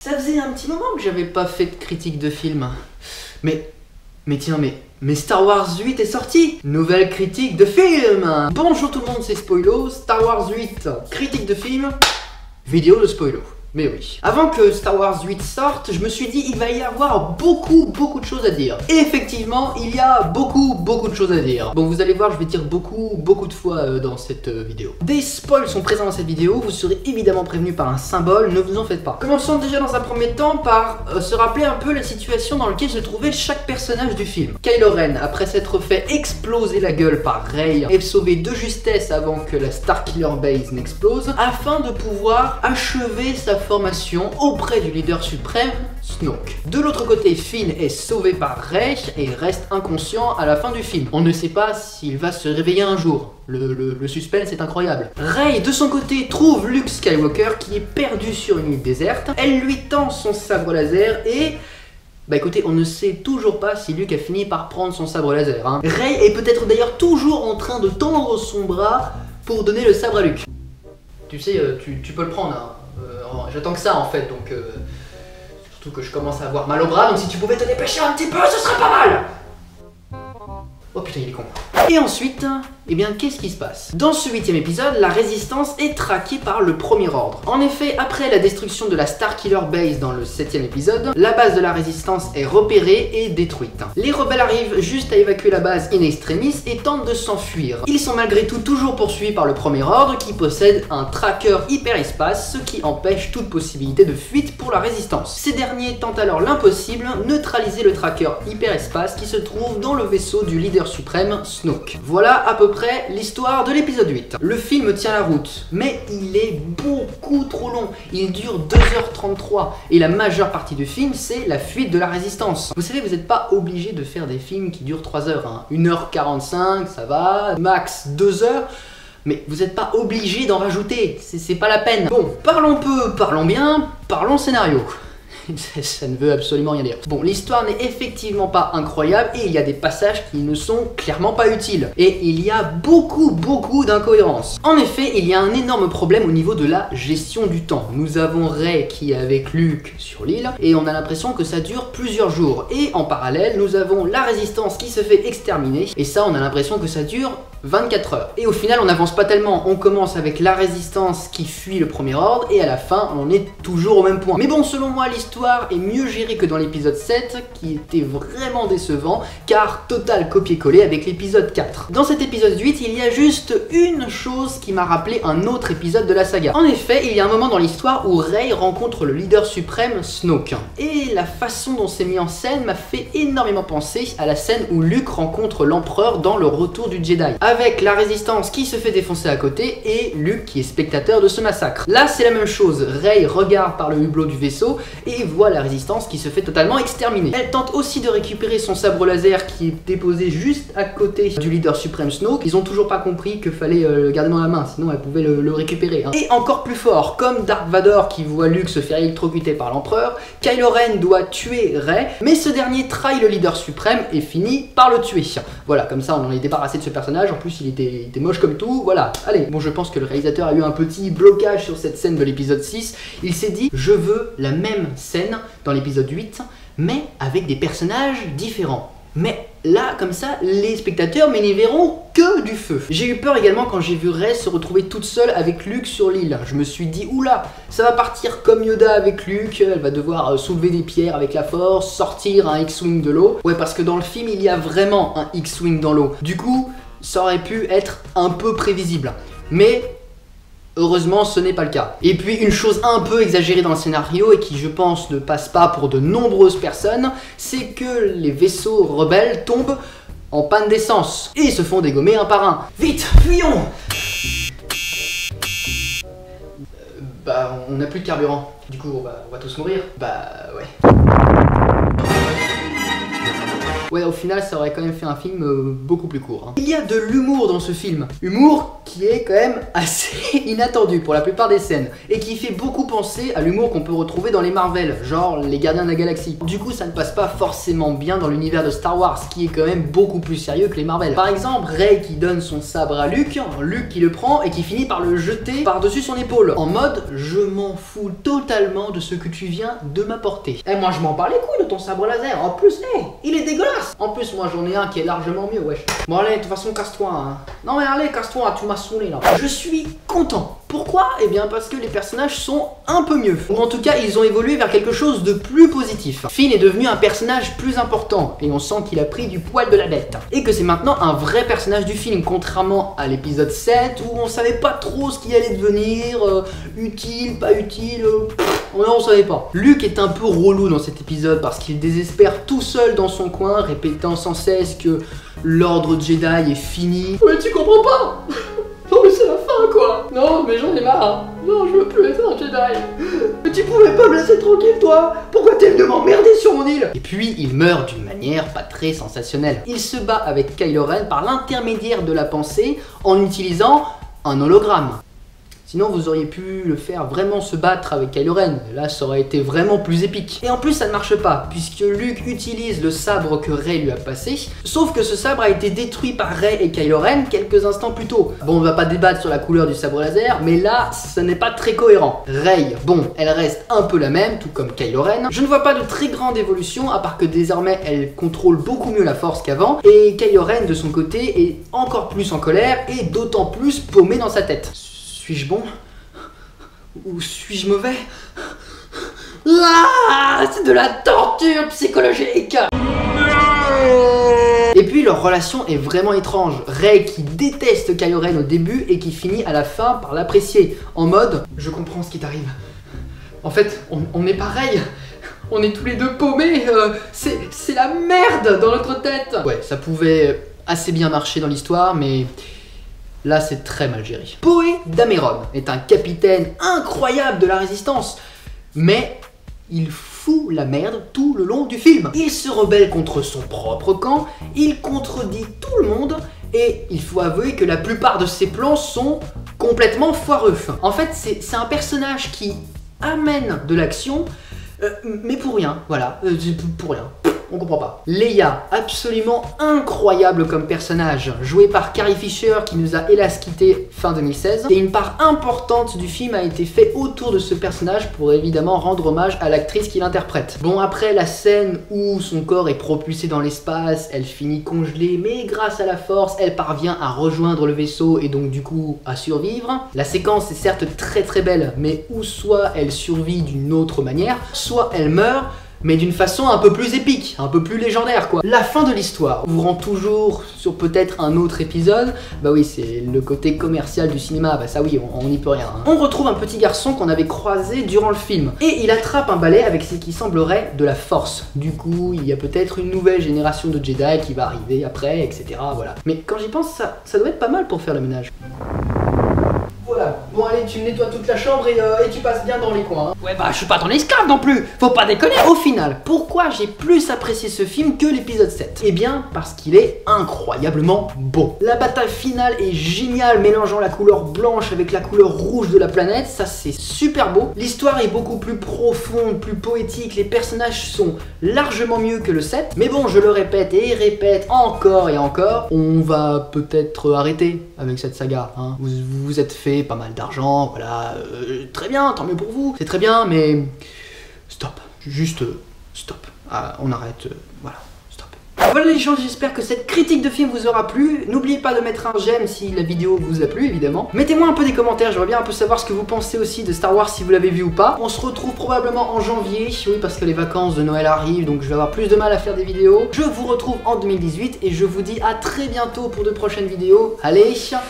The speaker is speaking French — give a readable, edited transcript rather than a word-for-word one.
Ça faisait un petit moment que j'avais pas fait de critique de film. Mais tiens, mais Star Wars 8 est sorti. Nouvelle critique de film. Bonjour tout le monde, c'est Spoilo. Star Wars 8, critique de film, vidéo de Spoilo. Mais oui. Avant que Star Wars 8 sorte, je me suis dit il va y avoir beaucoup de choses à dire. Et effectivement, il y a beaucoup de choses à dire. Bon, vous allez voir, je vais dire beaucoup de fois dans cette vidéo. Des spoils sont présents dans cette vidéo, vous serez évidemment prévenus par un symbole, ne vous en faites pas. Commençons déjà dans un premier temps par se rappeler un peu la situation dans laquelle se trouvait chaque personnage du film. Kylo Ren, après s'être fait exploser la gueule par Rey, est sauvé de justesse avant que la Starkiller Base n'explose, afin de pouvoir achever sa formation auprès du leader suprême, Snoke. De l'autre côté, Finn est sauvé par Rey et reste inconscient à la fin du film. On ne sait pas s'il va se réveiller un jour. Le suspense est incroyable. Rey, de son côté, trouve Luke Skywalker qui est perdu sur une île déserte. Elle lui tend son sabre laser et... bah écoutez, on ne sait toujours pas si Luke a fini par prendre son sabre laser. Hein. Rey est peut-être d'ailleurs toujours en train de tendre son bras pour donner le sabre à Luke. Tu sais, tu peux le prendre, hein. J'attends que ça en fait, donc surtout que je commence à avoir mal au bras, donc si tu pouvais te dépêcher un petit peu, ce serait pas mal. Oh putain, il est con. Et ensuite, eh bien, qu'est-ce qui se passe? Dans ce 8e épisode, la résistance est traquée par le Premier Ordre. En effet, après la destruction de la Starkiller Base dans le 7e épisode, la base de la résistance est repérée et détruite. Les rebelles arrivent juste à évacuer la base in extremis et tentent de s'enfuir. Ils sont malgré tout toujours poursuivis par le Premier Ordre qui possède un tracker hyperespace, ce qui empêche toute possibilité de fuite pour la résistance. Ces derniers tentent alors l'impossible, neutraliser le tracker hyperespace qui se trouve dans le vaisseau du leader suprême, Snoke. Voilà à peu près l'histoire de l'épisode 8. Le film tient la route, mais il est beaucoup trop long. Il dure 2h33 et la majeure partie du film, c'est la fuite de la résistance. Vous savez, vous n'êtes pas obligé de faire des films qui durent 3 heures. Hein. 1h45, ça va, max 2 heures. Mais vous n'êtes pas obligé d'en rajouter, c'est pas la peine. Bon, parlons peu, parlons bien, parlons scénario. Ça ne veut absolument rien dire. Bon, l'histoire n'est effectivement pas incroyable et il y a des passages qui ne sont clairement pas utiles. Et il y a beaucoup d'incohérences. En effet, il y a un énorme problème au niveau de la gestion du temps. Nous avons Rey qui est avec Luke sur l'île et on a l'impression que ça dure plusieurs jours. Et en parallèle, nous avons la résistance qui se fait exterminer et ça, on a l'impression que ça dure 24 heures. Et au final, on n'avance pas tellement. On commence avec la résistance qui fuit le Premier Ordre et à la fin, on est toujours au même point. Mais bon, selon moi, l'histoire est mieux gérée que dans l'épisode 7 qui était vraiment décevant car total copier-coller avec l'épisode 4. Dans cet épisode 8, il y a juste une chose qui m'a rappelé un autre épisode de la saga. En effet, il y a un moment dans l'histoire où Rey rencontre le leader suprême Snoke. Et la façon dont c'est mis en scène m'a fait énormément penser à la scène où Luke rencontre l'empereur dans le Retour du Jedi. Avec la résistance qui se fait défoncer à côté et Luke qui est spectateur de ce massacre. Là, c'est la même chose. Rey regarde par le hublot du vaisseau et voit la résistance qui se fait totalement exterminer. Elle tente aussi de récupérer son sabre laser qui est déposé juste à côté du leader suprême Snoke. Ils ont toujours pas compris qu'il fallait le garder dans la main, sinon elle pouvait le récupérer. Hein. Et encore plus fort, comme Dark Vador qui voit Luke se faire électrocuter par l'empereur, Kylo Ren doit tuer Rey, mais ce dernier trahit le leader suprême et finit par le tuer. Voilà, comme ça on en est débarrassé de ce personnage. En plus il était moche comme tout, voilà, allez. Bon, je pense que le réalisateur a eu un petit blocage sur cette scène de l'épisode 6. Il s'est dit, je veux la même scène dans l'épisode 8, mais avec des personnages différents. Mais là, comme ça, les spectateurs n'y verront que du feu. J'ai eu peur également quand j'ai vu Rey se retrouver toute seule avec Luke sur l'île. Je me suis dit, oula, ça va partir comme Yoda avec Luke, elle va devoir soulever des pierres avec la force, sortir un X-Wing de l'eau. Ouais, parce que dans le film, il y a vraiment un X-Wing dans l'eau. Du coup, ça aurait pu être un peu prévisible. Mais heureusement, ce n'est pas le cas. Et puis, une chose un peu exagérée dans le scénario et qui, je pense, ne passe pas pour de nombreuses personnes, c'est que les vaisseaux rebelles tombent en panne d'essence et se font dégommer un par un. Vite, fuyons! Bah, on n'a plus de carburant. Du coup, on va tous mourir. Bah, ouais. Ouais, au final, ça aurait quand même fait un film beaucoup plus court. Hein. Il y a de l'humour dans ce film. Humour qui est quand même assez inattendu pour la plupart des scènes et qui fait beaucoup penser à l'humour qu'on peut retrouver dans les Marvel, genre les Gardiens de la Galaxie. Du coup, ça ne passe pas forcément bien dans l'univers de Star Wars, qui est quand même beaucoup plus sérieux que les Marvel. Par exemple, Rey qui donne son sabre à Luke, Luke qui le prend et qui finit par le jeter par-dessus son épaule, en mode je m'en fous totalement de ce que tu viens de m'apporter. Eh, moi je m'en bats les couilles de ton sabre laser, en plus, il est dégueulasse. En plus, moi j'en ai un qui est largement mieux, wesh. Bon allez, de toute façon, casse-toi, hein. Non mais allez, casse-toi, tu m'as saoulé là. Je suis content. Pourquoi? Eh bien parce que les personnages sont un peu mieux. Ou en tout cas, ils ont évolué vers quelque chose de plus positif. Finn est devenu un personnage plus important et on sent qu'il a pris du poil de la bête. Et que c'est maintenant un vrai personnage du film, contrairement à l'épisode 7 où on savait pas trop ce qui allait devenir, utile, pas utile, on savait pas. Luke est un peu relou dans cet épisode parce qu'il désespère tout seul dans son coin, répétant sans cesse que l'ordre Jedi est fini. Mais tu comprends pas? Non mais c'est la fin quoi. Non mais j'en ai marre. Non, je veux plus être un Jedi. Mais tu pouvais pas me laisser tranquille toi? Pourquoi t'es venu m'emmerder sur mon île? Et puis il meurt d'une manière pas très sensationnelle. Il se bat avec Kylo Ren par l'intermédiaire de la pensée en utilisant un hologramme. Sinon vous auriez pu le faire vraiment se battre avec Kylo Ren, là ça aurait été vraiment plus épique. Et en plus ça ne marche pas, puisque Luke utilise le sabre que Rey lui a passé, sauf que ce sabre a été détruit par Rey et Kylo Ren quelques instants plus tôt. Bon, on va pas débattre sur la couleur du sabre laser, mais là ça n'est pas très cohérent. Rey, bon, elle reste un peu la même, tout comme Kylo Ren. Je ne vois pas de très grande évolution, à part que désormais elle contrôle beaucoup mieux la force qu'avant, et Kylo Ren de son côté est encore plus en colère et d'autant plus paumé dans sa tête. Suis-je bon? Ou suis-je mauvais? Ah, c'est de la torture psychologique! Et puis leur relation est vraiment étrange. Rey qui déteste Kylo Ren au début et qui finit à la fin par l'apprécier, en mode je comprends ce qui t'arrive. En fait, on est pareil. On est tous les deux paumés. C'est la merde dans notre tête. Ouais, ça pouvait assez bien marcher dans l'histoire, mais là, c'est très mal géré. Poe Dameron est un capitaine incroyable de la résistance, mais il fout la merde tout le long du film. Il se rebelle contre son propre camp, il contredit tout le monde, et il faut avouer que la plupart de ses plans sont complètement foireux. En fait, c'est un personnage qui amène de l'action, mais pour rien, voilà, pour rien. On comprend pas. Leia, absolument incroyable comme personnage, jouée par Carrie Fisher qui nous a hélas quitté fin 2016. Et une part importante du film a été faite autour de ce personnage pour évidemment rendre hommage à l'actrice qui l'interprète. Bon, après la scène où son corps est propulsé dans l'espace, elle finit congelée, mais grâce à la force, elle parvient à rejoindre le vaisseau et donc du coup à survivre. La séquence est certes très belle, mais où soit elle survit d'une autre manière, soit elle meurt, mais d'une façon un peu plus épique, un peu plus légendaire quoi. La fin de l'histoire vous rend toujours sur peut-être un autre épisode. Bah oui, c'est le côté commercial du cinéma, bah ça oui, on n'y peut rien. Hein. On retrouve un petit garçon qu'on avait croisé durant le film, et il attrape un balai avec ce qui semblerait de la force. Du coup, il y a peut-être une nouvelle génération de Jedi qui va arriver après, etc. Voilà. Mais quand j'y pense, ça doit être pas mal pour faire le ménage. Voilà, bon allez, tu me nettoies toute la chambre et tu passes bien dans les coins. Hein. Ouais bah je suis pas ton esclave non plus, faut pas déconner. Au final, pourquoi j'ai plus apprécié ce film que l'épisode 7? Eh bien parce qu'il est incroyablement beau. La bataille finale est géniale, mélangeant la couleur blanche avec la couleur rouge de la planète, ça c'est super beau. L'histoire est beaucoup plus profonde, plus poétique, les personnages sont largement mieux que le 7. Mais bon, je le répète et répète encore et encore, on va peut-être arrêter avec cette saga. Hein. Vous vous êtes fait pas mal d'argent, voilà, très bien, tant mieux pour vous, c'est très bien, mais stop, juste stop, on arrête, voilà, stop. Voilà les gens, j'espère que cette critique de film vous aura plu. N'oubliez pas de mettre un j'aime si la vidéo vous a plu, évidemment. Mettez-moi un peu des commentaires, j'aimerais bien un peu savoir ce que vous pensez aussi de Star Wars, si vous l'avez vu ou pas. On se retrouve probablement en janvier, oui, parce que les vacances de Noël arrivent, donc je vais avoir plus de mal à faire des vidéos. Je vous retrouve en 2018 et je vous dis à très bientôt pour de prochaines vidéos. Allez, ciao!